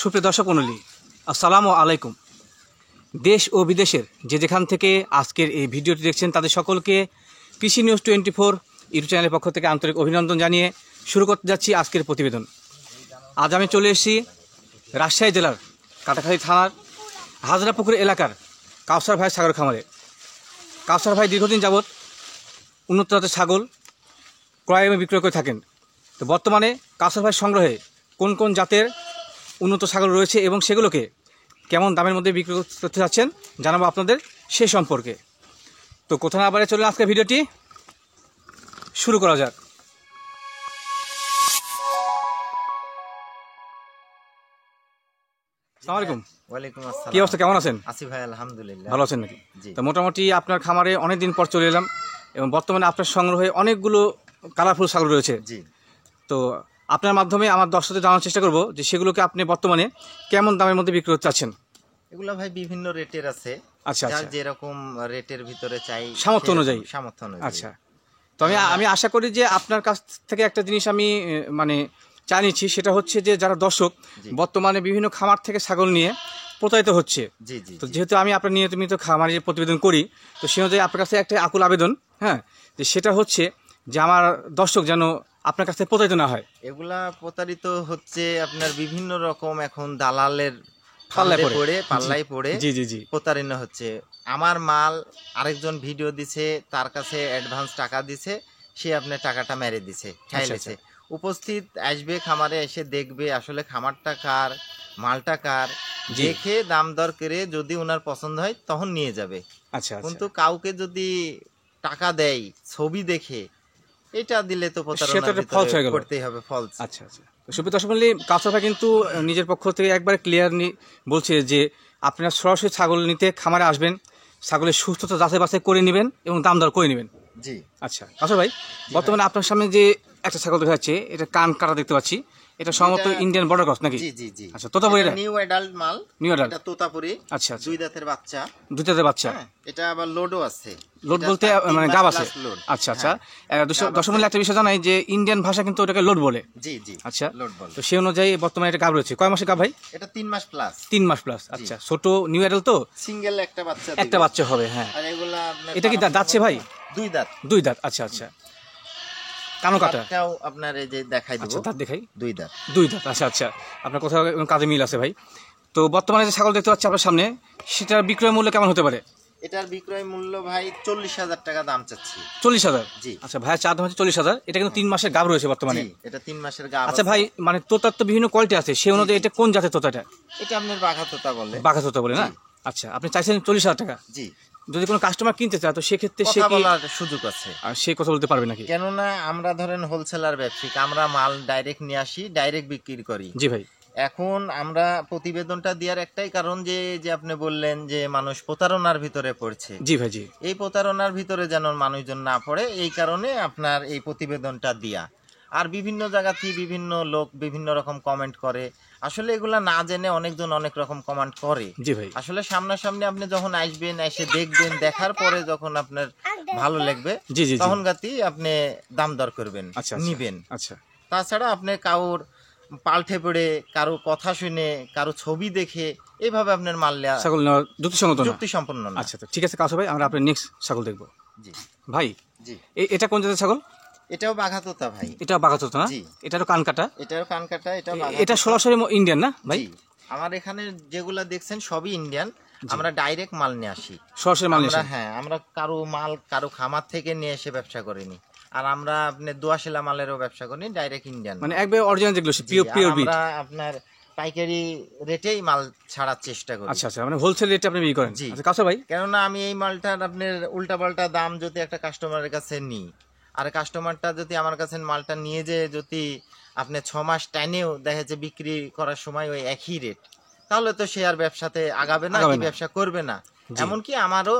সুপ্রিয় দর্শক মণ্ডলী, আসসালামু আলাইকুম। দেশ ও বিদেশের যেখান থেকে আজকের এই ভিডিওটি দেখছেন তাদের সকলকে কৃষি নিউজ 24 ইউটিউব চ্যানেলের পক্ষ থেকে আন্তরিক অভিনন্দন জানিয়ে শুরু করতে যাচ্ছি আজকের প্রতিবেদন। আজ আমি চলে এসেছি রাজশাহী জেলার কাটাখালী থানার হাজরাপুকুর এলাকার কাউসার ভাই ছাগল খামারে। কাউসার ভাই দীর্ঘদিন যাবৎ উন্নত জাতের ছাগল ক্রয় এবং বিক্রয় করে থাকেন। তো বর্তমানে কাউসার ভাই সংগ্রহে কোন কোন জাতের উন্নত ছাগল রয়েছে এবং সেগুলোকে কেমন দামের মধ্যে বিক্রি করতে যাচ্ছেন জানাবো আপনাদের সে সম্পর্কে। তো কোথাও না বারে চলুন আজকের ভিডিওটি শুরু করা যাক। আসসালামু আলাইকুম। ওয়ালাইকুম আসসালাম। কি অবস্থা, কেমন আছেন? আছি ভাই, আলহামদুলিল্লাহ। ভালো আছেন নাকি? জি। তো মোটামুটি আপনার খামারে অনেক দিন পর চলে এলাম এবং বর্তমানে আপনার সংগ্রহে অনেকগুলো কালারফুল ছাগল রয়েছে। জি। তো আপনার মাধ্যমে আমার দর্শকদের জানার চেষ্টা করব যে সেগুলোকে আপনি বর্তমানে কেমন দামের মধ্যে বিক্রি করতে চাচ্ছেন। এগুলা ভাই বিভিন্ন রেটের আছে। আচ্ছা যার আচ্ছা, যেরকম রেটের ভিতরে চাই সামর্থ্য অনুযায়ী। সামর্থ্য অনুযায়ী। আচ্ছা, তো আমি আশা করি যে আপনার কাছ থেকে একটা জিনিস আমি মানে জানিয়েছি, সেটা হচ্ছে যে যারা দর্শক জি। বর্তমানে বিভিন্ন খামার থেকে ছাগল নিয়ে প্রতারিত হচ্ছে। জি জি। তো যেহেতু আমি আপনার নিয়মিত খামারের প্রতিবেদন করি, তো সে অনুযায়ী আপনার কাছে একটা আকুল আবেদন, হ্যাঁ, যে সেটা হচ্ছে যে আমার দর্শক যেন আপনার কাছ থেকে প্রতারিত না হয়। এগুলা প্রতারিত হচ্ছে আপনার বিভিন্ন রকম এখন দালালের পাল্লায় পাল্লায় পড়ে জি জি জি। প্রতারিত হচ্ছে। আমার মাল আরেকজন ভিডিও দিছে, তার কাছে অ্যাডভান্স টাকা দিছে, সে আপনার টাকাটা মেরে দিছে, খাইলেছে। উপস্থিত আসবে খামারে, এসে দেখবে আসলে খামারটা কার, মালটা কার, জি। দেখে দাম দর করে যদি ওনার পছন্দ হয় তখন নিয়ে যাবে। আচ্ছা কিন্তু আচ্ছা, কাউকে যদি টাকা দেয় ছবি দেখে, এটা দিলে তো সেটা প্রতারণার একটা false হয়ে ভিতরে গেল। করতেই হবে, ফলস। আচ্ছা আচ্ছা। তো সুপ্রিয় দর্শক মণ্ডলী, কাউসার ভাই কিন্তু নিজের পক্ষ থেকে একবারে ক্লিয়ারলি বলছে যে আপনারা সরাসরি ছাগল নিতে খামারে আসবেন, ছাগলের সুস্থতা যাচাই বাছাই করে নেবেন এবং দাম দর করে নেবেন। জি। আচ্ছা কাউসার ভাই, বর্তমানে আপনার সামনে যে একটা ছাগল দেখা যাচ্ছে, এটা কান কাটা দেখতে পাচ্ছি, এটা সম্ভবত ইন্ডিয়ান বর্ডার ক্রস নাকি? জি জি জি। আচ্ছা, তোতাপুরি এটা? নিউ অ্যাডাল্ট মাল। New adult. এটা তোতাপুরি। আচ্ছা আচ্ছা, 2 দাঁতের বাচ্চা। দুইটাতে বাচ্চা। হ্যাঁ, এটা আবার লোডও আছে। লোড এটা বলতে তার 3 মানে মাস গাব আছে? plus load। আচ্ছা আচ্ছা। হ্যাঁ, দর্শক মণ্ডলী, একটা বিষয় জানাই যে ইন্ডিয়ান ভাষা কিন্তু ওটাকে লোড বলে। জি জি। আচ্ছা, লোড বলে। তো সেই অনুযায়ী বর্তমানে এটা গাব রয়েছে। কয় মাসে গাব ভাই? এটা 3 মাস প্লাস। 3 মাস প্লাস। আচ্ছা, ছোট নিউ অ্যাডাল্ট তো সিঙ্গেল একটা বাচ্চা একটা দিবে। বাচ্চা হবে। হ্যাঁ, আর এগুলা আপনার এটা কি দাঁতছে ভাই? 2 দাঁত। 2 দাঁত। আচ্ছা আচ্ছা, কানো কাটা। দাঁতটাও আপনার এই যে দেখাই দেব। আচ্ছা, দাঁত দেখাই। 2 দাঁত। 2 দাঁত। আচ্ছা আচ্ছা, আপনার কোথাও কাজে মিল আছে ভাই। তো বর্তমানে যে ছাগল দেখতে পাচ্ছি আপনার সামনে, সেটার বিক্রয় মূল্য কেমন হতে পারে? এটার বিক্রয় মূল্য ভাই 40,000 টাকা দাম চাচ্ছি। 40,000? জি। আচ্ছা, ভাইয়ের চার দাম হচ্ছে 40,000। এটা কিন্তু 3 মাসের গাব রয়েছে বর্তমানে। জি, এটা 3 মাসের গাব। আচ্ছা ভাই, মানে তোতার তো বিভিন্ন কোয়ালিটি আছে, সেই অনুযায়ী এটা কোন জাতের তোতাটা? এটা আপনার বাঘা তোতা বলে। বাঘা তোতা বলে না? আচ্ছা, আপনি চাইছেন 40,000 টাকা। জি। যদি কোনো কাস্টমার কিনতে চায় তো সেক্ষেত্রে সে কথা কি বলার সুযোগ আছে। সে কথা বলতে পারবে নাকি? কেননা আমরা ধরেন হোলসেলার ব্যবসায়িক, আমরা মাল ডাইরেক্ট নিয়ে আসি, ডাইরেক্ট বিক্রি করি। জি ভাই। এখন আমরা প্রতিবেদনটা দেওয়ার একটাই কারণ যে আপনি বললেন যে মানুষ প্রতারণার ভিতরে পড়ছে। জি ভাই জি। এই প্রতারণার ভিতরে যেন মানুষজন না পড়ে, এই কারণে আপনার এই প্রতিবেদনটা দিয়া। আর বিভিন্ন জায়গা থেকে বিভিন্ন লোক বিভিন্ন রকম কমেন্ট করে, আসলে এগুলা না জেনে অনেকজন অনেক রকম কমেন্ট করে। জি ভাই। আসলে সামনাসামনি আপনি যখন আসবেন, এসে দেখবেন, দেখার পরে যখন আপনার ভালো লাগবে, জি জি জি। তখন গাতি আপনি দাম দর করবেন, আচ্ছা নিবেন। আচ্ছা। তাছাড়া আপনি কারোর পাল্টে পড়ে, কারো কথা শুনে, কারো ছবি দেখে এইভাবে আপনার মাল নেওয়া ছাগল নেওয়া যুক্তিসঙ্গত না? যুক্তি সম্পন্ন না। আচ্ছা, তো ঠিক আছে কাউসার ভাই, আমরা আপনার নেক্সট ছাগল দেখবো। জি ভাই, জি। এটা কোন জাতের ছাগল? এটাও বাঘা তোতা ভাই। এটা বাঘা তোতা না? জি। এটারও কান কাটা। এটাও কান কাটা, এটাও বাঘা এটা তোতা। সরাসরি ইন্ডিয়ান না ভাই? জি। আমার এখানে যেগুলা দেখছেন সবই ইন্ডিয়ান। আমরা ডাইরেক্ট মাল নিয়ে আসি। সরাসরি মাল নিয়ে আমরা আসেন? হ্যাঁ, আমরা কারো মাল কারো খামার থেকে নিয়ে এসে ব্যবসা করিনি। আর আমরা আপনার দোয়াশিলা মালেরও ব্যবসা করিনি, ডাইরেক্ট ইন্ডিয়ান। মানে একবার অরিজিনাল যেগুলো পিওর বিট। আমরা আপনার পাইকারি রেটেই মাল ছাড়ার চেষ্টা করি। আচ্ছা আচ্ছা, মানে হোলসেল রেটে আপনি বিক্রি করেন? জি। আচ্ছা কাউসার ভাই, কেননা আমি এই মালটার আপনার উল্টাপাল্টা দাম যদি একটা কাস্টমারের কাছে নিই, আর কাস্টমারটা যদি আমার কাছে মালটা নিয়ে যে যদি আপনি 6 মাস টাইনেও দেখে যে বিক্রি করার সময় ওই একই রেট, তাহলে তো সে আর ব্যবসাতে আগাবে না, কি ব্যবসা করবে না। এমনকি আমারও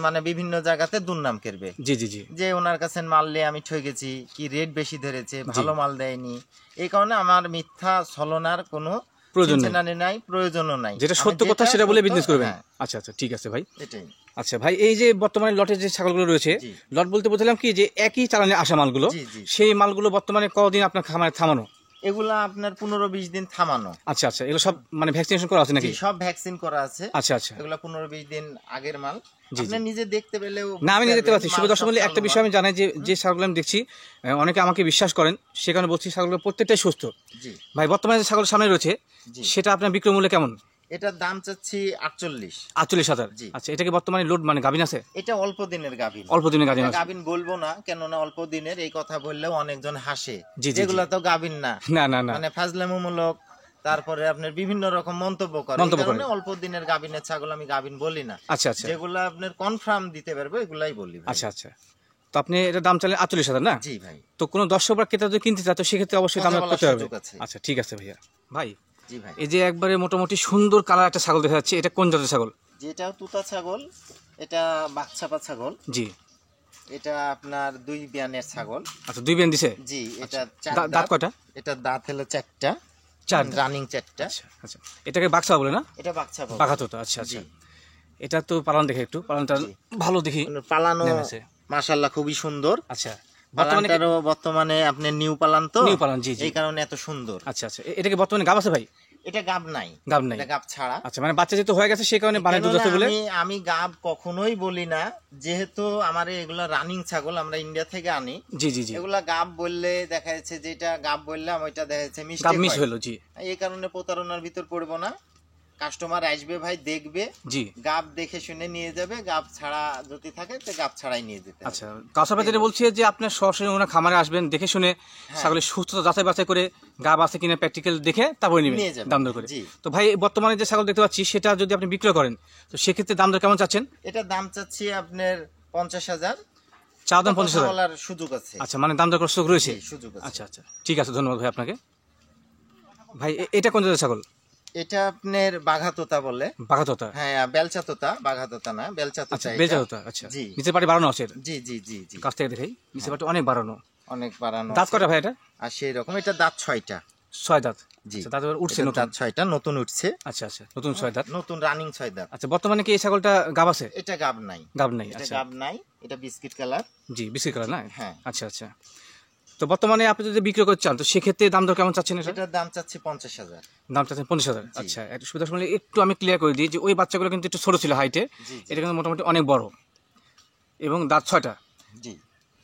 মানে বিভিন্ন জায়গাতে দুর্নাম করবে। জি জি জি। যে ওনার কাছে মাল নিয়ে আমি ঠকেছি, কি রেট বেশি ধরেছে, ভালো মাল দেয়নি। এই কারণে আমার মিথ্যা ছলনার কোনো প্রয়োজন নাই, প্রয়োজনও নাই। যেটা সত্য কথা সেটা বলে বিজনেস করবেন। হ্যাঁ, আচ্ছা আচ্ছা, ঠিক আছে ভাই। এটাই। আচ্ছা ভাই, এই যে বর্তমানে লটের যে ছাগলগুলো রয়েছে, লট বলতে বলছিলাম কি যে একই চালানে আসা মালগুলো, জি জি। সেই মালগুলো বর্তমানে কতদিন আপনার খামারে থামানো? এগুলা আপনার 15-20 দিন থামানো। আচ্ছা আচ্ছা, এগুলো সব মানে ভ্যাকসিনেশন করা আছে নাকি? জি, সব ভ্যাকসিন করা আছে। আচ্ছা আচ্ছা, এগুলা 15-20 দিন আগের মাল। জি, আপনি নিজে দেখতে পেলেও না আমি বুঝতে দেখতে পারবেন পাচ্ছি। মাল শুভ দর্শক সব বলে চালু একটা মাল। বিষয় আমি জানাই যে ছাগলগুলো আমি দেখছি, অনেকে আমাকে বিশ্বাস করেন, সেখানে বলছি ছাগলগুলো প্রত্যেকটাই সুস্থ। জি ভাই বর্তমানে যে ছাগল সামনে রয়েছে জি, সেটা আপনার বিক্রয় মূল্য কেমন? এটার দাম চাচ্ছি 48। 48,000। জি। আচ্ছা, এটা কি বর্তমানে লোড মানে গাভিন আছে? এটা অল্প দিনের গাভীন। অল্প দিনে গাভিন এটা আছে? গাভীন বলবো না, কেননা অল্প দিনের এই কথা বললেও অনেকজন হাসে, জি, জি, যেগুলা তো গাভীন না, না না না, মানে ফাজলামূলক, তারপরে আপনার বিভিন্ন রকম মন্তব্য করে। এই মন্তব্য করে। কারণে অল্প দিনের গাভীনের ছাগল আমি গাভীন বলি না। আচ্ছা আচ্ছা যেগুলা আপনার কনফার্ম দিতে পারবো এগুলাই বলি ভাই। আচ্ছা আচ্ছা। তো আপনি এটা দাম চাইলেন 48,000 না? জি ভাই। তো কোনো দর্শক বা ক্রেতা যদি কিনতে চায় তো সেক্ষেত্রে অবশ্যই দাম কথা বলার করতে হবে। সুযোগ আছে। আচ্ছা ঠিক আছে ভাইয়া। ভাই জি ভাই। এই যে একবারে মোটামুটি সুন্দর কালার একটা ছাগল দেখা যাচ্ছে, এটা কোন জাতের ছাগল? যেটাও তুতা ছাগল, এটা বাচ্চাপা ছাগল, জি। এটা আপনার 2 বিয়ানের ছাগল। আচ্ছা, 2 বেন দিছে? জি, এটা 4 দাঁত দাঁত। কয়টা? এটা দাঁত হলো 4টা, 4 দাঁত। রানিং 4টা। আচ্ছা আচ্ছা, এটাকে বাক্সা বলে না? এটা বাচ্চাপা। বাঘাতোতা। আচ্ছা জি। আচ্ছা। এটা তো পালন দেখে একটু, পালনটা জি। ভালো দেখি পালানো নেমেছে। মাশাআল্লাহ খুবই সুন্দর। আচ্ছা, বর্তমানে পালানটারও বর্তমানে আপনি নিউ পালান তো, নিউ পালন, জি জি। এই কারণে এত সুন্দর। আচ্ছা আচ্ছা, এটা কি বর্তমানে গাব আছে ভাই? এটা গাব নাই, গাব নাই? এটা গাব ছাড়া। আচ্ছা, মানে বাচ্চা যেহেতু হয়ে গেছে সেই কারণে বানের দুধ আছে বলে? আমি গাব কখনোই বলি না, যেহেতু আমার এগুলা রানিং ছাগল আমরা ইন্ডিয়া থেকে আনি। জি জি জি। এগুলা গাব বললে দেখা যাচ্ছে, যেটা গাব বললাম ওইটা দেখা যাচ্ছে গাব মিস্টেক মিস হয়। হলো, জি এই কারণে প্রতারণার ভিতর পড়বো না। কাস্টমার আসবে ভাই, দেখবে, জি। গাব দেখে শুনে নিয়ে যাবে। গাব ছাড়া যদি থাকে তো গাব ছাড়াই নিয়ে যেতে হবে। আচ্ছা, কাউসার ভাই যেটা বলছে যে আপনার সরাসরি ওনার খামারে আসবেন, দেখে শুনে ছাগলের সুস্থতা যাচাই বাছাই করে গাব আছে কিনা প্র্যাকটিক্যাল দেখে তারপরে নেবেন নিয়ে যাবেন। দাম দর করে। জি। তো ভাই বর্তমানে যে ছাগল দেখতে পাচ্ছি সেটা যদি আপনি বিক্রয় করেন তো সেক্ষেত্রে দাম দর কেমন চাচ্ছেন? এটা দাম চাচ্ছি আপনার 50,000। চা দাম 50,000? বলার সুযোগ আছে। আচ্ছা, মানে দাম দর করার সুযোগ রয়েছে? জি, সুযোগ আছে। আচ্ছা আচ্ছা, ঠিক আছে, ধন্যবাদ ভাই আপনাকে। ভাই এটা কোন জাতের ছাগল? এটা আপনার বাঘাতোতা বলে। বাঘাতোতা? হ্যাঁ, বেলচা তোতা, বাঘাতোতা না, বেলচা তোতা। আচ্ছা, এটা। বেলচা তোতা। আচ্ছা, জি। নিচের পাটি বাড়ানো আছে? জি জি জি জি, কাছ থেকে দেখাই, নিচের পাটি অনেক বাড়ানো। অনেক বাড়ানো দাঁত আছে। কটা ভাই এটা? আর সেই রকম এটা দাঁত 6টা। 6 দাঁত? জি। আচ্ছা, দাঁত এবার উঠছে এটার নতুন? দাঁত 6টা, নতুন উঠছে। আচ্ছা আচ্ছা, নতুন 6 দাঁত। নতুন রানিং 6 দাঁত। আচ্ছা, বর্তমানে কি এই ছাগলটা গাব আছে? এটা গাব নাই। গাব নাই? এটা আচ্ছা, গাব নাই, এটা বিস্কিট কালার। জি, বিস্কিট কালার না? হ্যাঁ। আচ্ছা আচ্ছা। তো বর্তমানে আপনি যদি বিক্রি করতে চান তো সেক্ষেত্রে দাম দর কেমন চাচ্ছেন এটা? এটার দাম চাচ্ছি 50,000। দাম চাচ্ছেন 50,000? জি। আচ্ছা, একটু সুবিধা শুনলে একটু আমি ক্লিয়ার করে দিই যে ওই বাচ্চাগুলো কিন্তু একটু ছোট ছিল হাইটে, জি এটা কিন্তু মোটামুটি অনেক বড় এবং দাঁত 6টা। জি।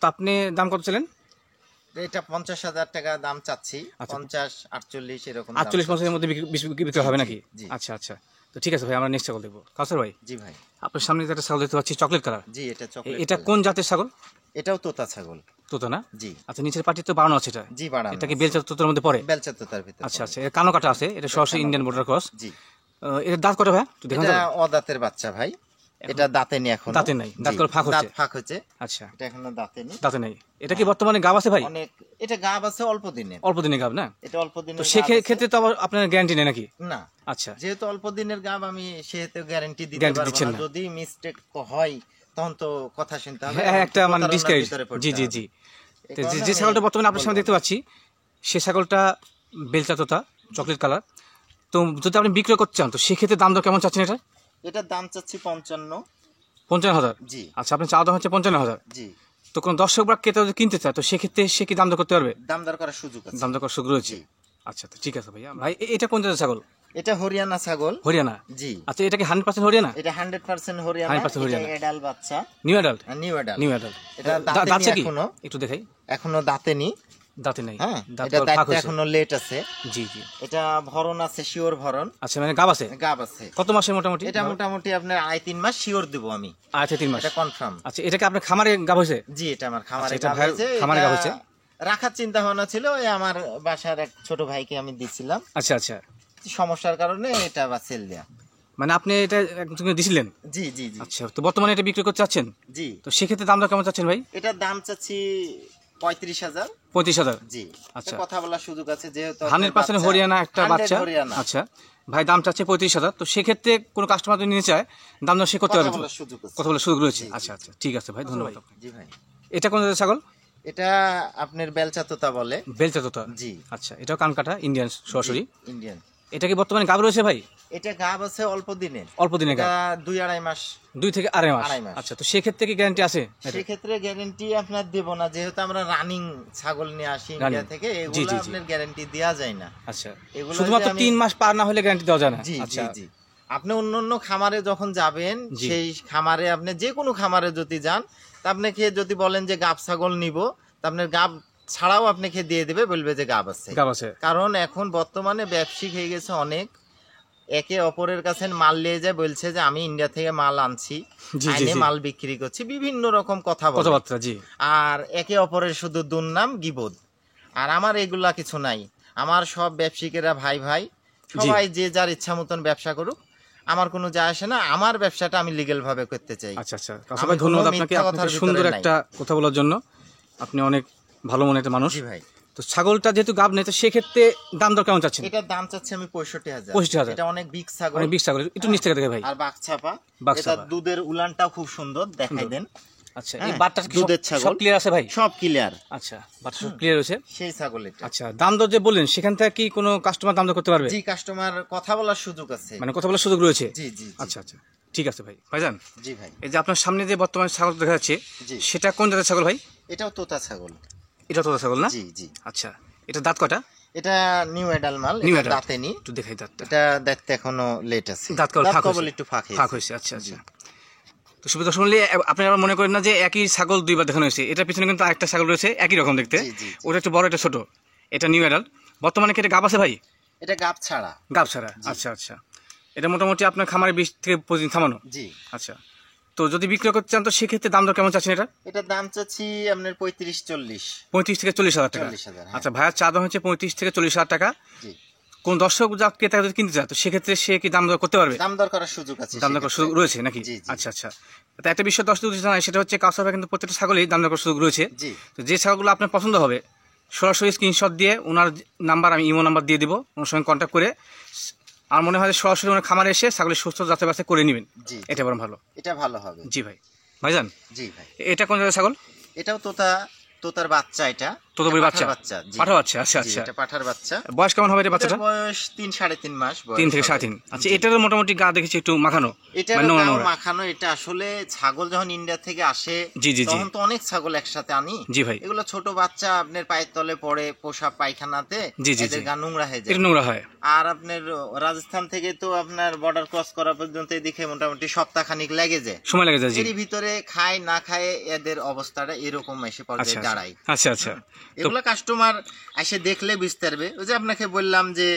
তো আপনি দাম কত ছিলেন? এটা 50,000 টাকা দাম চাচ্ছি। আচ্ছা। 50, 48 এরকম দাম 48-50 এর মধ্যে বিক্রি হবে জি, নাকি? জি। আচ্ছা আচ্ছা, তো ঠিক আছে ভাই, আমরা নেক্সট ছাগল দেখবো। কাউসার ভাই, জি ভাই। আপনার সামনে যে একটা ছাগল দেখতে পাচ্ছি চকলেট কালার, জি, এটা চকলেট। এটা কোন জাতের ছাগল? এটাও তোতা ছাগল। তোতা না? জি আচ্ছা, নিচের পাটি তো বাড়ানো আছে এটা? জি, বাড়ানো এটা কি আছে। বেলচা তোতার মধ্যে পড়ে? বেলচা তোতার ভিতর। আচ্ছা আচ্ছা, এর কানো কাটা আছে, এটা সরাসরি ইন্ডিয়ান বর্ডার ক্রস। জি। এর দাঁত কটা ভাই একটু দেখান এটা যাবে? অদাঁতের বাচ্চা ভাই। এটা দাঁতে নেই এখন। দাঁতে নাই? দাঁত করে ফাঁক হচ্ছে? দাঁত ফাঁক হচ্ছে। আচ্ছা, এটা এখনো দাঁতে নেই। দাঁতে নাই। এটা কি বর্তমানে গাব আছে ভাই? অনেক, এটা গাব আছে অল্প দিনে। অল্প দিনে গাব না? এটা অল্প দিনের তো গাব আছে। সেক্ষেত্রে তো আবার আপনার গ্যারান্টি নেই নাকি? না, আচ্ছা, যেহেতু অল্প দিনের গাব আমি সেহেতু গ্যারান্টি দিতে Guarantee পারবো দিচ্ছেন না। না। যদি মিস্টেক হয় তখন তো কথা শুনতে হবে। হ্যাঁ, একটা মানে প্রতারণার ডিসকারেজ। ভিতরে পড়তে জি জি হবে। জি। এই তো কারণে যে আমি ছাগলটা বর্তমানে আপনার সামনে বলবো দেখতে না। পাচ্ছি সে ছাগলটা বেলচা তোতা, চকলেট কালার। তো যদি আপনি বিক্রয় করতে চান তো সেক্ষেত্রে দাম দর কেমন চাচ্ছেন এটা? এটার দাম চাচ্ছি 55। 55,000? জি আচ্ছা, আপনার চাওয়া দাম হচ্ছে 55,000। জি, তো কোনো দর্শক বা ক্রেতা যদি কিনতে চায় তো সেক্ষেত্রে সে কি দাম দর করতে পারবে? দাম দর করার সুযোগ আছে। দাম দর করার সুযোগ রয়েছে? জি। আচ্ছা, তো ঠিক আছে ভাইয়া। ভাই এটা কোন জাতের ছাগল? এটা হরিয়ানা ছাগল। হরিয়ানা? জি। আচ্ছা, এটা কি 100% হরিয়ানা? এটা 100% হরিয়ানা। 100% হরিয়ানা। এটা এডাল বাচ্চা। New adult? নিউ এডাল। New adult. এটা দাঁত দাঁতে আছে নেই কি এখনো। একটু দেখাই? এখনো দাঁতে নি। দাঁতে নাই? হ্যাঁ, দাঁত এটা তো ফাঁক দাঁতে হয়েছে? এখনো লেট আছে। জি জি। এটা ভরণ আছে, শিওর ভরণ। আচ্ছা, মানে গাব আছে? গাব আছে। কত মাসে মোটামুটি? এটা মোটামুটি আপনার 2.5-3 মাস শিওর দেব আমি। আচ্ছা, 3 মাস। এটা কনফার্ম। আচ্ছা, এটা কি আপনার খামারে গাব হয়েছে? জি, এটা আমার খামারে আচ্ছা, এটা গাব ভাইয়ের হয়েছে। খামারে এটা গাব হয়েছে? রাখার চিন্তা ভাবনা ছিল, ওই আমার বাসার এক ছোট ভাইকে আমি দিছিলাম। আচ্ছা আচ্ছা, সমস্যার কারণে এটা আবার সেল দেয়া। মানে আপনি এটা একজনকে দিছিলেন? জি জি জি আচ্ছা, তো বর্তমানে এটা বিক্রি করতে চাচ্ছেন জি। তো সেক্ষেত্রে দাম দর কেমন চাচ্ছেন ভাই? এটার দাম চাচ্ছি 35,000। 35,000? জি। আচ্ছা। এটা কথা বলার সুযোগ আছে, যেহেতু 100% হরিয়ানা একটা 100 বাচ্চা। হরিয়ানা। আচ্ছা ভাই, দাম চাচ্ছে 35,000। তো সেক্ষেত্রে কোনো কাস্টমার যদি নিতে চায় দাম দর সে করতে কথা পারবে তো? বলার সুযোগ আছে। কথা বলার সুযোগ রয়েছে? জি, জি, আচ্ছা আচ্ছা, ঠিক আছে ভাই, ধন্যবাদ আপনাকে। জি ভাই। এটা কোন জাতের ছাগল? এটা আপনার বেলচা তোতা বলে। বেলচা তোতা? জি। আচ্ছা, এটাও কান কাটা ইন্ডিয়ান সরাসরি? ইন্ডিয়ান। এটা কি বর্তমানে গাব রয়েছে ভাই? এটা গাব আছে অল্প দিনের, অল্প দিনে গাব, 2-2.5 মাস, 2 থেকে আড়াই মাস। 2.5 মাস। আচ্ছা, তো সেক্ষেত্রে কি গ্যারান্টি আছে? সেক্ষেত্রে গ্যারান্টি আপনার দেব না, যেহেতু আমরা রানিং ছাগল নিয়ে আসি ইন্ডিয়া Running। থেকে, জি, এগুলো জি, জি। আপনার গ্যারান্টি দেওয়া যায় না। আচ্ছা, এগুলো শুধুমাত্র যে আমি- 3 মাস পার না হলে গ্যারান্টি দেওয়া যায় না? জি জি আচ্ছা, জি। আপনি অন্য খামারে যখন যাবেন, জি। সেই খামারে আপনি যে কোনো খামারে যদি যান, তা আপনাকে যদি বলেন যে গাব ছাগল নিব, তা আপনার গাব ছাড়াও আপনাকে দিয়ে দেবে, বলবে যে গাব আছে। গাব আছে। কারণ এখন বর্তমানে ব্যবসায়িক হয়ে গেছে অনেক, একে অপরের কাছে মাল নিয়ে যায়, বলছে যে আমি ইন্ডিয়া থেকে মাল আনছি, জি, জি, আইনে জি। মাল বিক্রি করছি, বিভিন্ন রকম কথা বলে। কথাবার্তা, জি। আর একে অপরের শুধু দুর্নাম গিবদ। আর আমার এগুলা কিছু নাই, আমার সব ব্যবসায়িকেরা ভাই ভাই, সবাই যে যার ইচ্ছা মতন ব্যবসা করুক, আমার কোনো যায় আসে না। আমার ব্যবসাটা আমি লিগ্যাল ভাবে করতে চাই। আচ্ছা আচ্ছা, আমি কাউসার ভাই কোনো ধন্যবাদ আপনাকে, মিথ্যা কথার আপনাকে সুন্দর ভিতরে নাই। একটা কথা বলার জন্য। আপনি অনেক ভালো মনের একটা মানুষ। জি ভাই। তো ছাগলটা যেহেতু গাব নেই, তো সেক্ষেত্রে দাম দর কেমন চাচ্ছেন? এটার দাম চাচ্ছি আমি 65,000। 65,000। এটা অনেক বিগ ছাগল, মানে 20 ছাগল, একটু নিচ থেকে দেখে ভাই। আর বাঘছাপা। বাঘছাপা। এটা দুধের উলানটাও খুব সুন্দর, দেখাই দেন। আচ্ছা, এই হ্যাঁ, বাটটা কি দুধের সব ছাগল। ক্লিয়ার আছে ভাই? সব ক্লিয়ার। আচ্ছা, বাটটা সব ক্লিয়ার হয়েছে। সেই ছাগল এটা। আচ্ছা, দাম দর যে বললেন, সেখান থেকে কি কোনো কাস্টমার দাম দর করতে পারবে? জি, কাস্টমার কথা বলার সুযোগ আছে। মানে কথা বলার সুযোগ রয়েছে? জি জি জি। আচ্ছা আচ্ছা, ঠিক আছে ভাই। ভাইজান, জি ভাই। এই যে আপনার সামনে যে বর্তমানে ছাগল দেখা যাচ্ছে, জি। সেটা কোন জাতের ছাগল ভাই? এটাও তোতা ছাগল। এটা তো ছাগল না? জি জি। আচ্ছা, এটা দাঁত কয়টা? এটা নিউ এডাল মাল, New এটা adult। দাঁতে নি। একটু দেখাই দাঁতটা। এটা দেখতে এখনো লেট আছে, দাঁত কবল ফাঁক কবল হয়েছে। একটু ফাঁক ফাঁক হয়েছে, আচ্ছা আচ্ছা। তো সুবিধা দর্শক মণ্ডলী, আপনি আবার মনে করেন না যে একই ছাগল দুইবার দেখানো হয়েছে। এটার পিছনে কিন্তু আরেকটা ছাগল রয়েছে একই রকম দেখতে। জি, জি, জি। ওটা একটু বড়, এটা ছোট। এটা নিউ অ্যাডাল্ট। বর্তমানে কি এটা গাব আছে ভাই? এটা গাব ছাড়া। গাব ছাড়া, আচ্ছা আচ্ছা। এটা মোটামুটি আপনার খামারে 20 থেকে 25 দিন থামানো। জি। আচ্ছা, তো যদি বিক্রি করতে চান, তো সেক্ষেত্রে দাম দর কেমন চাচ্ছেন এটা? এটার দাম চাচ্ছি আপনার 35-40। 35 থেকে 40,000 টাকা। 40,000, হ্যাঁ। আচ্ছা, ভাইয়ার চা দাম হচ্ছে 35 থেকে 40,000 টাকা। জি। কোন দর্শক যা ক্রেতা যদি কিনতে চায়, তো সেক্ষেত্রে সে কি দাম দর করতে পারবে? দাম দর করার সুযোগ আছে। দাম দর করার সুযোগ রয়েছে নাকি? জি, জি। আচ্ছা আচ্ছা। তো একটা বিষয় দর্শক যদি জানাই, সেটা হচ্ছে কাউসার ভাই কিন্তু প্রত্যেকটা ছাগলেই দাম দর করার সুযোগ রয়েছে। জি। তো যে ছাগলগুলো আপনার পছন্দ হবে, সরাসরি স্ক্রিনশট দিয়ে ওনার নাম্বার, আমি ইমো নাম্বার দিয়ে দিব, ওনার সঙ্গে কন্ট্যাক্ট করে আমার মনে হয় যে সরাসরি ওনার খামারে এসে ছাগলের সুস্থ যাচাই বাছাই করে নেবেন। জি। এটা বরং ভালো। এটা ভালো হবে। জি ভাই। ভাইজান, জি ভাই। এটা কোন জাতের ছাগল? এটাও তোতার বাচ্চা। এটা তোতাপুরি এটা বাচ্চা? পাঠার বাচ্চা। জি। পাঠা বাচ্চা, আচ্ছা জি, আচ্ছা। এটা পাঠার বাচ্চা। বয়স কেমন হবে এটা এটার বাচ্চাটা? বয়স 3-3.5 মাস বয়স 3 থেকে হবে। 3.5। আচ্ছা, জি। এটারও মোটামুটি গা দেখেছি একটু মাখানো। এটার মানে নোংরা গাও নোংরা। মাখানো। এটা আসলে ছাগল যখন ইন্ডিয়া থেকে আসে, জি, জি, জি। তখন তো অনেক ছাগল একসাথে আনি। জি ভাই। এগুলো ছোট বাচ্চা আপনার পায়ের তলে পড়ে, পোশাক পায়খানাতে জি, জি, এদের জি। গা নোংরা হয়ে যায়। এটা নোংরা হয়। আর আপনার রাজস্থান থেকে তো আপনার বর্ডার ক্রস করা পর্যন্ত এদিকে মোটামুটি সপ্তাহখানিক লেগে যায়। সময় লাগে যায়, জি। এর ভিতরে খায় না খায় এদের অবস্থাটা এরকম এসে আচ্ছা পর্যায়ে আচ্ছা। দাঁড়ায়। আচ্ছা আচ্ছা। তো এগুলো কাস্টমার এসে দেখলে বুঝতে পারবে। ওই যে আপনাকে বললাম যে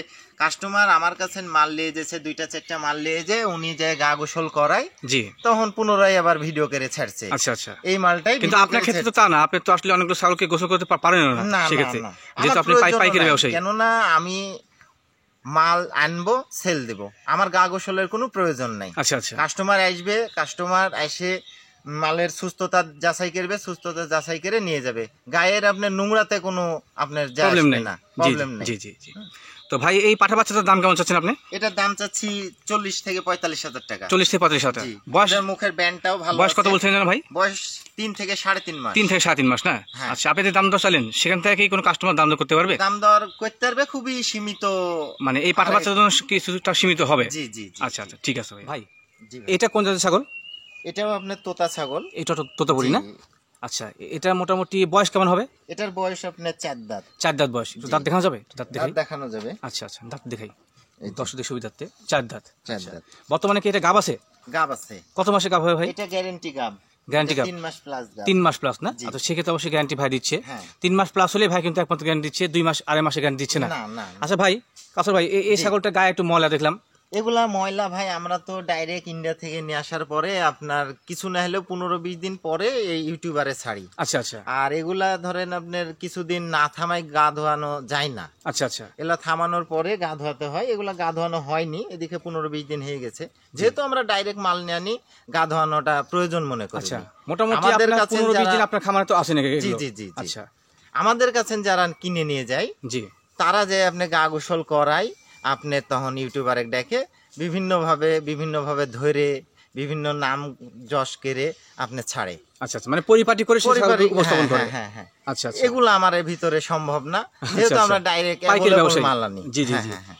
কাস্টমার আমার কাছে মাল নিয়ে যেছে, 2-4টা মাল নিয়ে যে উনি যে গা গোসল করায়, জি। তখন পুনরায় আবার ভিডিও করে ছাড়ছে। আচ্ছা আচ্ছা। এই মালটাই কিন্তু আপনার ক্ষেত্রে তো তা না, আপনি তো আসলে অনেকগুলো ছাগলকে গোসল করতে পারেন না না সেক্ষেত্রে, না, যেহেতু আপনি পাইকারি ব্যবসায়ী। কেননা আমি মাল আনবো, সেল দেব, আমার গা গোসলের কোনো প্রয়োজন নাই। আচ্ছা আচ্ছা। কাস্টমার আসবে, কাস্টমার এসে মালের সুস্থতা যাচাই করবে, সুস্থতা যাচাই করে নিয়ে যাবে। গায়ের আপনার নোংরাতে কোনো আপনার যায় প্রবলেম আসবে নেই। না, জি প্রবলেম নেই। জি জি জি। তো ভাই, এই পাঠা বাচ্চাটার দাম কেমন চাচ্ছেন আপনি? এটার দাম চাচ্ছি 40 থেকে 45,000 টাকা। 40 থেকে 35,000 টাকা। জি। বয়স? এটার মুখের ব্যান্ডটাও ভালো বয়স কত আছে। বলছেন জানেন ভাই? বয়স 3 থেকে 3.5 মাস। 3 থেকে 3.5 মাস না? হ্যাঁ। আচ্ছা, আপনি যে দাম দর চাইলেন, সেখান থেকে কি কোনো কাস্টমার দাম দর করতে পারবে? দাম দর করতে পারবে, খুবই সীমিত। মানে এই পাঠা বাচ্চার জন্য কিছুটা সীমিত হবে? জি জি জি। আচ্ছা আচ্ছা, ঠিক আছে ভাই। ভাই, জি ভাই। এটা কোন জাতের ছাগল? এটাও আপনার তোতা ছাগল। এটা তো তোতাপুরি না? জি। আচ্ছা, এটা মোটামুটি বয়স কেমন হবে? এটার বয়স আপনার 4 দাঁত। 4 দাঁত বয়স। একটু দাঁত দেখানো যাবে? একটু দাঁত দাঁত দেখাই। দেখানো যাবে। আচ্ছা আচ্ছা, দাঁত দেখাই দর্শকদের সুবিধার্থে। 4 দাঁত। 4 আচ্ছা। দাঁত। বর্তমানে কি এটা গাব আছে? গাব আছে। কত মাসে গাব হবে ভাই? এটা গ্যারান্টি গাব। গ্যারান্টি গাব 3 মাস প্লাস গাব। 3 মাস প্লাস না? জি। আচ্ছা, সেক্ষেত্রে অবশ্যই গ্যারান্টি ভাই দিচ্ছে। হ্যাঁ। 3 মাস প্লাস হলে ভাই কিন্তু একমাত্র গ্যারান্টি দিচ্ছে, 2 মাস 2.5 মাসে গ্যারান্টি দিচ্ছে না। না না। আচ্ছা ভাই, কাসর ভাই, এই ছাগলটা গায়ে একটু ময়লা দেখলাম। এগুলা ময়লা ভাই, আমরা তো ডাইরেক্ট ইন্ডিয়া থেকে নিয়ে আসার পরে আপনার কিছু না হলেও 15-20 দিন পরে এই ইউটিউবারে ছাড়ি। আচ্ছা আচ্ছা। আর এগুলা ধরেন আপনার কিছুদিন না থামাই গা ধোয়ানো যায় না। আচ্ছা আচ্ছা। এগুলা থামানোর পরে গা ধোয়াতে হয়। এগুলা গা ধোয়ানো হয়নি, এদিকে 15-20 দিন হয়ে গেছে। যেহেতু আমরা ডাইরেক্ট মাল নিয়ে আনি, গা ধোয়ানোটা প্রয়োজন মনে করি। আচ্ছা, মোটামুটি আমাদের আপনার কাছে 15-20 দিন যারা- আপনার খামারে তো আসে নাকি জি এগুলো? জি জি জি। আচ্ছা। আমাদের কাছে যারা কিনে নিয়ে যায়, জি। তারা যে আপনি গা গোসল করায়, আপনি তখন ইউটিউবারে ডেকে বিভিন্নভাবে ধরে বিভিন্ন নাম যশ করে আপনি ছাড়ে। আচ্ছা আচ্ছা, মানে পরিপাটি করে সে ছাগলকে উপস্থাপন করে। হ্যাঁ হ্যাঁ। আচ্ছা আচ্ছা। এগুলো আমার ভিতরে সম্ভব না, যেহেতু আচ্ছা। আমরা ডাইরেক্ট পাইকারি ব্যবসায়ী। মাল আনি। জি জি হ্যাঁ, জি। হ্যাঁ, হ্যাঁ।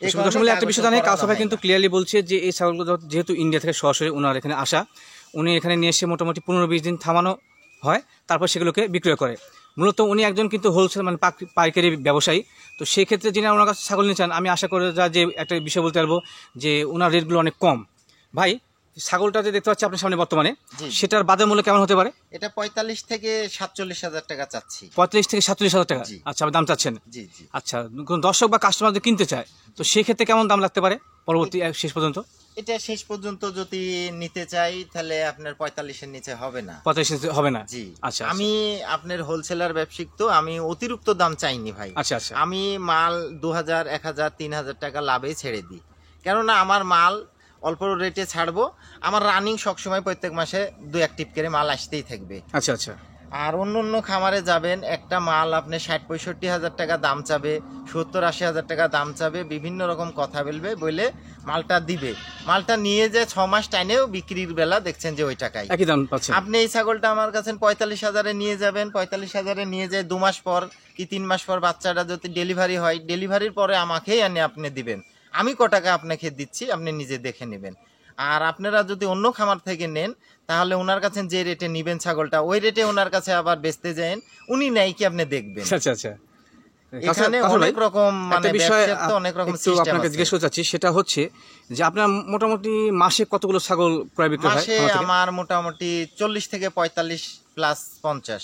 এই সুবিধা কারণে একটা বিষয় জানি, কাউসার ভাই কিন্তু ক্লিয়ারলি বলছে যে এই ছাগলগুলো যেহেতু ইন্ডিয়া থেকে সরাসরি ওনার এখানে আসা, উনি এখানে নিয়ে এসে মোটামুটি 15-20 দিন থামানো হয়, তারপর সেগুলোকে বিক্রয় করে। মূলত উনি একজন কিন্তু হোলসেল মানে পাইকারি ব্যবসায়ী। তো সেই ক্ষেত্রে যিনি ওনার কাছে ছাগল নিয়ে চান, আমি আশা করি যে একটা বিষয় বলতে পারবো যে ওনার রেটগুলো অনেক কম। ভাই, ছাগলটা যে দেখতে পাচ্ছি আপনার সামনে বর্তমানে, জি। সেটার বাজার মূল্য কেমন হতে পারে? এটা 45 থেকে 47,000 টাকা চাচ্ছি। 35 থেকে 47,000 টাকা। জি। আচ্ছা, আপনি দাম চাচ্ছেন। জি জি। আচ্ছা, কোন দর্শক বা কাস্টমার যদি কিনতে চায়, তো সেই ক্ষেত্রে কেমন দাম লাগতে পারে পরবর্তী শেষ পর্যন্ত? এটা শেষ পর্যন্ত যদি নিতে চাই তাহলে আপনার 45-এর নিচে হবে না। 45 হবে না? জি। আচ্ছা, আমি আপনার হোলসেলার ব্যবসায়িক, তো আমি অতিরিক্ত দাম চাইনি ভাই। আচ্ছা আচ্ছা। আমি মাল 2000, 1000, 3000 টাকা লাভে ছেড়ে দিই, কেননা আমার মাল অল্প রেটে ছাড়বো। আমার রানিং সবসময় প্রত্যেক মাসে 2-1 টিপ করে মাল আসতেই থাকবে। আচ্ছা আচ্ছা। আর অন্য অন্য খামারে যাবেন, একটা মাল আপনি 60-65 হাজার টাকা দাম চাবে, 70-80 হাজার টাকা দাম চাবে, বিভিন্ন রকম কথা বলবে, বলে মালটা দিবে। মালটা নিয়ে যে 6 মাস টাইনেও বিক্রির বেলা দেখছেন যে ওই টাকাই একই দাম পাচ্ছেন। আপনি এই ছাগলটা আমার কাছে 45,000-এ নিয়ে যাবেন, 45,000-এ নিয়ে যায় 2 মাস পর কি 3 মাস পর বাচ্চাটা যদি ডেলিভারি হয়, ডেলিভারির পরে আমাকেই এনে আপনি দিবেন। আমি ক টাকা আপনাকে দিচ্ছি আপনি নিজে দেখে নেবেন। আর আপনারা যদি অন্য খামার থেকে নেন, তাহলে ওনার কাছে যে রেটে নিবেন ছাগলটা, ওই রেটে ওনার কাছে আবার বেচতে যান, উনি নেই কি আপনি দেখবেন। আচ্ছা আচ্ছা। এখানে অনেক রকম মানে বিষয় ব্যবসার তো অনেক রকম একটু সিস্টেম আপনাকে আছে। জিজ্ঞেস করতে চাচ্ছি, সেটা হচ্ছে যে আপনার মোটামুটি মাসে কতগুলো ছাগল ক্রয় বিক্রয় হয়? মাসে আমার মোটামুটি 40 থেকে 45 প্লাস 50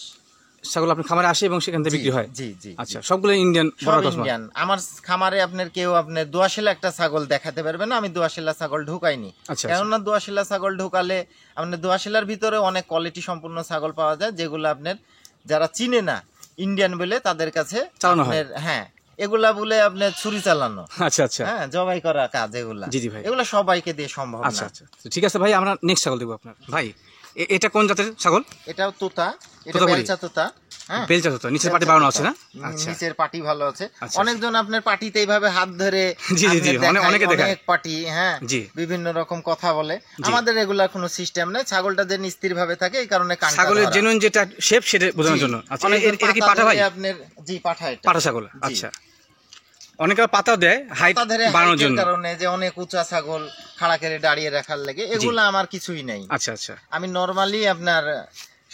ছাগল আপনার খামারে আসে এবং সেখান থেকে বিক্রি হয়? জি জি। আচ্ছা, সবগুলো ইন্ডিয়ান সব বড় কসমা? ইন্ডিয়ান। আমার খামারে আপনার কেউ আপনার দোয়াশিলা একটা ছাগল দেখাতে পারবে না, আমি দোয়াশিলা ছাগল ঢুকাইনি। আচ্ছা, কেননা দোয়াশিলা ছাগল ঢুকালে আপনার দোয়াশিলার ভিতরে অনেক কোয়ালিটি সম্পূর্ণ ছাগল পাওয়া যায়, যেগুলো আপনার যারা চিনে না ইন্ডিয়ান বলে তাদের কাছে চালানো হয়। হ্যাঁ, এগুলা বলে আপনার ছুরি চালানো, আচ্ছা আচ্ছা। হ্যাঁ, জবাই করা কাজ এগুলা। জি জি ভাই। এগুলা সবাইকে দিয়ে সম্ভব আচ্ছা না। আচ্ছা, ঠিক আছে ভাই, আমরা নেক্সট ছাগল দেবো আপনার। ভাই, এটা কোন জাতের ছাগল? এটাও তোতা, এটা তোতাপুরি? বেলচা তোতা। হ্যাঁ, বেলচা তো নিচের পাটি বানানো আছে না? আচ্ছা নিচের পাটি ভালো আছে। আচ্ছা। অনেকজন আপনার পাটিতে এইভাবে হাত ধরে জি, জি, জি, আপনার দেখায়, অনেকে দেখায়। অনেক পাটি, হ্যাঁ, জি। বিভিন্ন রকম কথা বলে। জি। আমাদের এগুলা কোনো সিস্টেম নেই, ছাগলটা যে স্থির ভাবে থাকে এই কারণে কানটা ছাগলের ধরা। জেনুইন যেটা শেপ সেটা বোঝানোর জি। জন্য। আচ্ছা, অনেকজন এটা কি পাতা পাঠা ভাই? ধরে আপনার, জি, পাঠা। এটা পাঠা ছাগল। জি। আচ্ছা, অনেকে পাতা দেয় হাইট পাতা ধরে বাড়ানোর হাইটের জন্য। কারণে, যে অনেক উঁচা ছাগল খাড়া করে দাঁড়িয়ে রাখার লাগে, এগুলা আমার কিছুই নেই। আচ্ছা আচ্ছা আমি নরমালি আপনার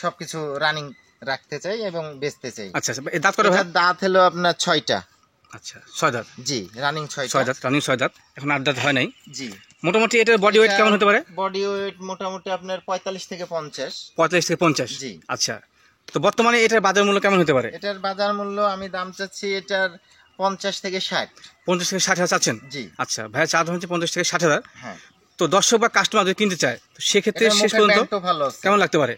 সবকিছু রানিং রাখতে চাই এবং বেচতে চাই। আচ্ছা আচ্ছা। এই দাঁত করে ভাই? এটার দাঁত হলো আপনার 6টা। আচ্ছা, 6 দাঁত। জি, রানিং 6টা। 6 দাঁত, রানিং 6 দাঁত, এখন 8 দাঁত হয় নাই। জি। মোটামুটি এটার বডি ওয়েট কেমন হতে পারে? বডি ওয়েট মোটামুটি আপনার 45 থেকে 50। 45 থেকে 50? জি। আচ্ছা, তো বর্তমানে এটার বাজার মূল্য কেমন হতে পারে? এটার বাজার মূল্য আমি দাম চাচ্ছি এটার 50 থেকে 60। 50 থেকে 60 হাজার চাচ্ছেন? জি। আচ্ছা, ভাইয়া চা হচ্ছে 50 থেকে 60 হাজার। হ্যাঁ। তো দর্শক বা কাস্টমার যদি কিনতে চায়, তো সেক্ষেত্রে এটার শেষ মুখের পর্যন্ত ব্যান্ডও ভালো আছে। কেমন লাগতে পারে?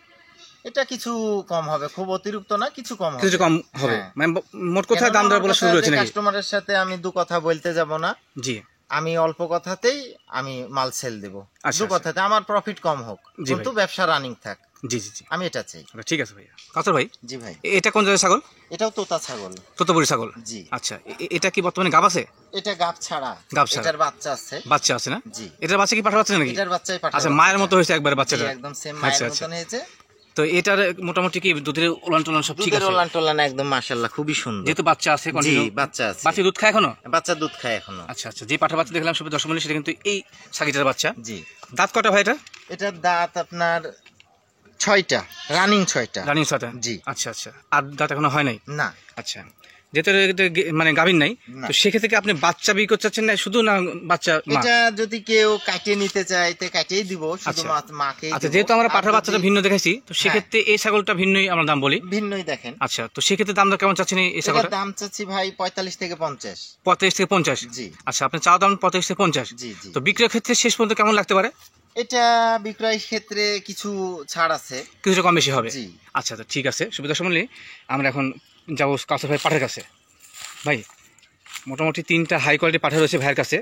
এটা কিছু কম হবে, খুব অতিরিক্ত না, কিছু কম হবে। কিছু কম হবে? হ্যাঁ। মানে মোট কথায় দাম দর বলা শুরু হয়েছে নাকি? কাস্টমারের সাথে আমি দু কথা বলতে যাব না। জি। আমি অল্প কথাতেই আমি মাল সেল দেব। আচ্ছা, দু আচ্ছা। কথাতে আমার প্রফিট কম হোক, জি কিন্তু ভাই। ব্যবসা রানিং থাক, জি জি জি। আমি এটা চাই। আচ্ছা, ঠিক আছে ভাইয়া। কাউসার ভাই, জি ভাই। এটা কোন জাতের ছাগল? এটাও তোতা ছাগল। তোতাপুরি ছাগল? জি। আচ্ছা, এটা কি বর্তমানে গাব আছে? এটা গাব ছাড়া। গাব ছাড়া। এটার বাচ্চা আছে। বাচ্চা আছে না? জি। এটার বাচ্চা কি পাঠা বাচ্চা নাকি? এটার বাচ্চাই পাঠা। আচ্ছা, মায়ের মতো হয়েছে একবারে জি, বাচ্চাটা? একদম সেম আচ্ছা, মায়ের আচ্ছা। মতন হয়েছে। তো এটার মোটামুটি কি দুধের উলান টুলান সব ঠিক দুধের আছে? ওলান টোলান একদম মাশাআল্লাহ খুবই সুন্দর। যেহেতু বাচ্চা আছে জি, কন্টিনিউ। বাচ্চা আছে। বাচ্চা দুধ খায় এখনো? বাচ্চা দুধ খায় এখনো। আচ্ছা আচ্ছা, যে পাঠা বাচ্চা দেখলাম সব দর্শক মূল্য, সেটা কিন্তু এই সাগিটার বাচ্চা। জি। দাঁত কটা ভাই এটা? এটার দাঁত আপনার 6টা, রানিং 6টা। রানিং 6টা? জি। আচ্ছা আচ্ছা, আর দাঁত এখনো হয় নাই? না। আচ্ছা, যেহেতু এটা মানে গাভীর নাই, না। তো সেক্ষেত্রে কি আপনি বাচ্চা বিক্রি করতে চাচ্ছেন না শুধু, না বাচ্চা মা? এটা যদি কেউ কাটিয়ে নিতে চায় তো কাটিয়েই দিব, শুধু মাকে। আচ্ছা, যেহেতু আমরা পাঠার বাচ্চাটা ভিন্ন দেখাইছি, তো সেক্ষেত্রে এই ছাগলটা ভিন্নই আমরা দাম বলি। ভিন্নই দেখেন। আচ্ছা, তো সেক্ষেত্রে দাম দর কেমন চাচ্ছেন এই এটার ছাগলটা? দাম চাচ্ছি ভাই 45 থেকে 50। 45 থেকে 50? জি। আচ্ছা, আপনি চাও দাম 45 থেকে 50? জি জি। তো বিক্রয়ের ক্ষেত্রে শেষ পর্যন্ত কেমন লাগতে পারে? এটা বিক্রয় ক্ষেত্রে কিছু ছাড় আছে। কিছুটা কম বেশি হবে? জি। আচ্ছা আচ্ছা, ঠিক আছে। সুবিধা সম্বন্ধে আমরা এখন যাবো কাউসার ভাই পাঠার কাছে। ভাই, মোটামুটি 3টা হাই কোয়ালিটি পাঠা রয়েছে ভাইয়ের কাছে।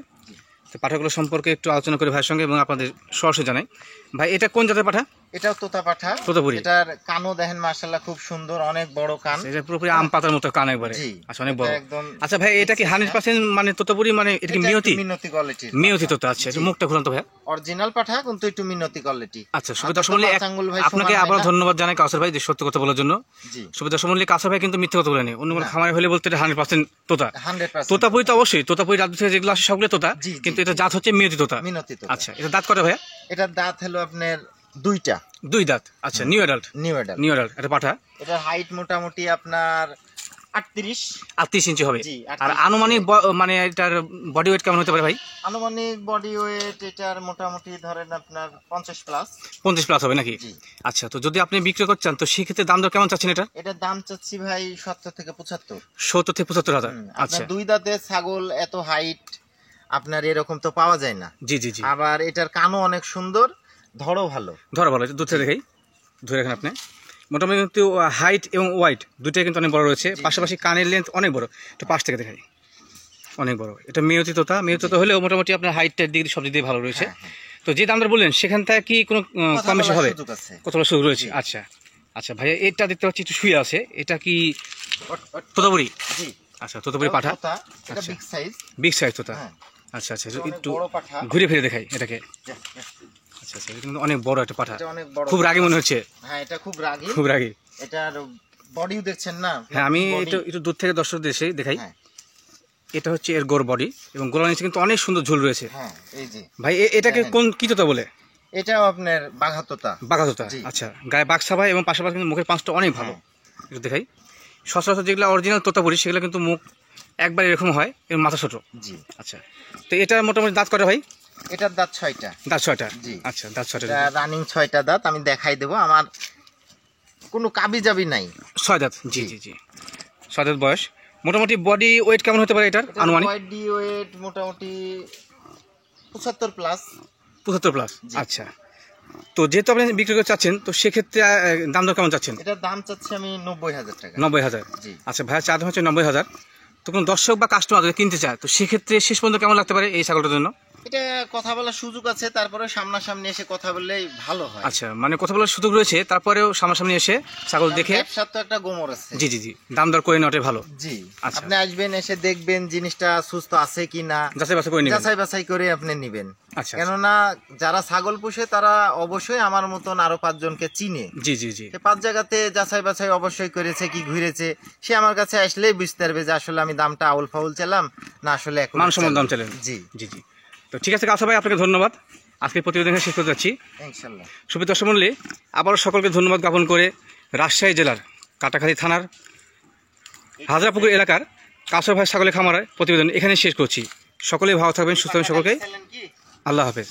তো পাঠাগুলো সম্পর্কে একটু আলোচনা করে ভাইয়ের সঙ্গে এবং আপনাদের সরাসরি জানাই। ভাই, এটা কোন জাতের পাঠা? এটাও তোতা পাঠা। তোতাপুরি। এটার কানও দেখেন মাশাআল্লাহ খুব সুন্দর, অনেক বড় কান। এটা পুরোপুরি আম পাতার মতো কান একবারে। জি, আচ্ছা, অনেক বড়। এটা একদম। আচ্ছা ভাই, এটা কি 100% মানে তোতাপুরি, মানে এটা কি মিনতি? মিনতি কোয়ালিটির। মিনতি তোতা। আচ্ছা, এটা মুখটা খুলুন তো ভাই। অরিজিনাল পাঠা কিন্তু একটু মিনতি কোয়ালিটি। আচ্ছা, সুবিধা দর্শক আপনাকে আবার ধন্যবাদ জানাই কাউসার ভাই যে সত্য কথা বলার জন্য। জি, সুবিধা দর্শক কাউসার ভাই কিন্তু মিথ্যা কথা বলেনি। অন্য কোনো খামারে হলে বলতে এটা 100% তোতা। 100% তোতাপুরি তো অবশ্যই, তোতাপুরি রাজ্য থেকে যেগুলো আসে সবগুলো তোতা, জি, কিন্তু এটা জাত হচ্ছে মিনতি তোতা। মিনতি তোতা। আচ্ছা, এটা দাঁত কটা ভাইয়া? এটার দাঁত হলো আপনার দুইটা। দুই দাঁত। আচ্ছা, new adult. New adult. New adult. এটা পাঠা। এটার হাইট মোটামুটি আপনার 38 ইঞ্চি হবে। জি, আর 38 আনুমানিক মানে এটার বডি ওয়েট কেমন হতে পারে ভাই? আনুমানিক বডি ওয়েট এটার মোটামুটি ধরেন আপনার 50 প্লাস। 50 প্লাস হবে নাকি? জি। আচ্ছা, তো যদি আপনি বিক্রি করতে চান তো সেক্ষেত্রে দাম দর কেমন চাচ্ছেন এটা? এটার দাম চাচ্ছি ভাই 70 থেকে 75। 70 থেকে 75,000। আচ্ছা, আপনার দুই দাঁতের ছাগল এত হাইট আপনার এরকম তো পাওয়া যায় না। জি জি জি। আবার এটার কানও অনেক সুন্দর, ধরো ভালো। ধরো ভালো, দূর থেকে দেখাই, ধরে রাখেন আপনি। মোটামুটি কিন্তু হাইট এবং ওয়াইট দুটোই কিন্তু অনেক বড় রয়েছে, পাশাপাশি কানের লেন্থ অনেক বড়। একটু পাশ থেকে দেখাই, অনেক বড়। এটা মেয়তি তোতা। মেয়তি তোতা হলেও মোটামুটি আপনার হাইটটার দিক দিয়ে সব দিক দিয়ে ভালো রয়েছে। তো যে দামটা বললেন সেখান থেকে কি কোনো কম বেশি হবে? কত সুযোগ রয়েছে? আচ্ছা আচ্ছা ভাইয়া, এটা দেখতে পাচ্ছি একটু শুয়ে আছে, এটা কি তোতাপুরি? জি। আচ্ছা, তোতাপুরি পাঠা। এটা বিগ সাইজ। বিগ সাইজ তোতা। আচ্ছা আচ্ছা, একটু ঘুরে ফিরে দেখাই এটাকে। আচ্ছা আচ্ছা, এটা কিন্তু অনেক বড় একটা পাঠা। খুব রাগী মনে হচ্ছে। হ্যাঁ, এটা খুব রাগী। খুব রাগী। এটার বডিও দেখছেন না? হ্যাঁ, আমি একটু দূর থেকে দর্শক দেশে দেখাই। এটা হচ্ছে এর গোর বডি এবং গোড়ার নিচে কিন্তু অনেক সুন্দর ঝুল রয়েছে। হ্যাঁ, এই যে ভাই, এটাকে কোন কি তোতা বলে? এটাও আপনার বাঘা তোতা। বাঘা তোতা। আচ্ছা, গায়ে বাঘ ছাপা এবং পাশাপাশি কিন্তু মুখের পাঁচটা অনেক ভালো। একটু দেখাই। সচরাচর যেগুলো অরিজিনাল তোতাপুরি সেগুলো কিন্তু মুখ একবার এরকম হয় এবং মাথা ছোট। জি। আচ্ছা, তো এটা মোটামুটি দাঁত কটা ভাই? এটার দাঁত 6টা। দাঁত 6টা। জি। আচ্ছা, দাঁত 6টা। রানিং 6টা দাঁত আমি দেখাই দেবো, আমার কোনো কাবি জাবি নাই। 6 দাঁত। জি জি জি, 6 দাঁত বয়স। মোটামুটি বডি ওয়েট কেমন হতে পারে এটার আনুমানিক? বডি ওয়েট মোটামুটি 75 প্লাস। 75 প্লাস। আচ্ছা, তো যেহেতু আপনি বিক্রি করতে চাচ্ছেন তো সেক্ষেত্রে দাম দর কেমন চাচ্ছেন? এটার দাম চাচ্ছি আমি 90,000 টাকা। 90,000। জি। আচ্ছা ভাইয়া, চা দাম হচ্ছে 90,000। তো কোনো দর্শক বা কাস্টমার যদি কিনতে চায় তো সেক্ষেত্রে শেষ পর্যন্ত কেমন লাগতে পারে এই ছাগলটার জন্য? এটা কথা বলার সুযোগ আছে, তারপরে সামনাসামনি এসে কথা বললেই ভালো হয়। আচ্ছা, মানে কথা বলার সুযোগ রয়েছে, তারপরেও সামনাসামনি এসে ছাগল দেখে। ব্যবসার তো একটা গোমর আছে। জি জি জি, দাম দর করে নেওয়াটাই ভালো। জি। আচ্ছা, আপনি আসবেন, এসে দেখবেন জিনিসটা সুস্থ আছে কিনা, যাচাই বাছাই করে নেবেন। যাচাই বাছাই করে আপনি নেবেন। আচ্ছা, কেননা যারা ছাগল পোষে তারা অবশ্যই আমার মতন আরো 5 জনকে চিনে। জি জি জি। 5 জায়গাতে যাচাই বাছাই অবশ্যই করেছে, কি ঘুরেছে, সে আমার কাছে আসলেই বুঝতে পারবে যে আসলে আমি দামটা আউল ফাউল চাইলাম না আসলে মানসম্মত দাম চাইলেন। জি জি জি। তো ঠিক আছে কাউসার ভাই, আপনাকে ধন্যবাদ। আজকে প্রতিবেদন শেষ করতে যাচ্ছি। ইনশাআল্লাহ। সুবিধা দর্শক মণ্ডলী, আবারও সকলকে ধন্যবাদ জ্ঞাপন করে রাজশাহী জেলার কাটাখালী থানার হাজরাপুকুর এলাকার কাউসার ভাই ছাগলের খামারের প্রতিবেদন এখানে শেষ করছি। সকলেই ভালো থাকবেন, সুস্থ থাকবেন সকলকে। আল্লাহ হাফেজ।